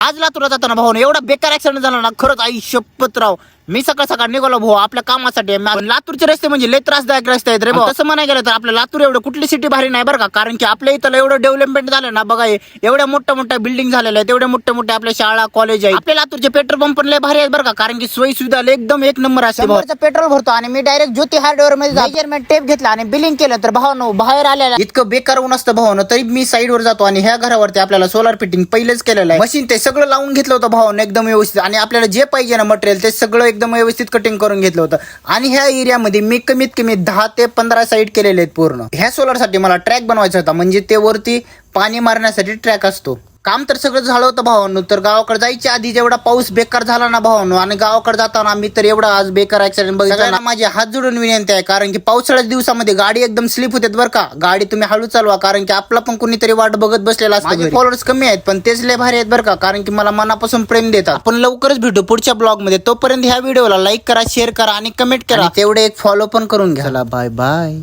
आज लातूरला जाताना भाऊ एवढा बेकार ऍक्सिडेंट झाला ना, खरंच आई शपथ राव. मी सकाळ सकाळ निघालो भाऊ आपल्या कामासाठी. लातूरचे रस्ते म्हणजे लय त्रासदायक रस्ते आहेत रे भाऊ. तसं म्हणाय गेलं तर आपल्या लातूर एवढं कुठली सिटी भारी नाही बरं का, कारण की आपल्या इथं एवढं डेव्हलपमेंट झालं ना बघा. एवढ्या मोठ्या बिल्डिंग झालेल्या आहेत, एवढ्या मोठ्या आपल्या शाळा कॉलेज आहेत. आपल्या लातूरचे पेट्रोल पंप पण लय भारी आहेत बरं का, कारण की सोयी सुविधा एकदम एक नंबर असते. पेट्रोल भरतो आणि मी डायरेक्ट ज्योती हार्डवेअर मध्ये मेजरमेंट टेप घेतला आणि बिलिंग केलं तर भाऊ बाहेर आलेला इतकं बेकार ऊन असतं भाऊ, तरी मी साईड वर जातो आणि ह्या घरावरती आपल्याला सोलार फिटिंग पहिलेच केलेलं आहे. मशीन ते सगळं लावून घेतलं होतं भाऊ एकदम व्यवस्थित, आणि आपल्याला जे पाहिजे ना मटेरियल ते सगळं एकदम व्यवस्थित कटिंग करून घेतलं होतं. आणि ह्या एरियामध्ये मी कमीत कमी 10 ते 15 साईड केलेले आहेत पूर्ण. ह्या सोलर साठी मला ट्रॅक बनवायचा होता, म्हणजे ते वरती पाणी मारण्यासाठी ट्रॅक असतो. काम तर सगळं झालं होतं भावांनो. तर गावाकडे जायच्या आधी जेवढा पाऊस बेकार झाला ना भावांनो, आणि गावाकडे जाताना मी तर एवढा आज बेकार ऍक्सिडेंट बघितला ना. माझे हात जोडून विनंती आहे, कारण की पावसाळ्याच्या दिवसामध्ये गाडी एकदम स्लिप होते बरं का. गाडी तुम्ही हळू चालवा, कारण की आपला पण कोणीतरी वाट बघत बसलेला असतो. फॉलोअर्स कमी आहेत पण तेच लय भारी आहेत बरं का, कारण की मला मनापासून प्रेम देतात. आपण लवकरच भेटू पुढच्या ब्लॉग मध्ये. तोपर्यंत ह्या व्हिडिओला लाईक करा, शेअर करा आणि कमेंट करा. तेवढे एक फॉलो पण करून घ्या. Bye bye.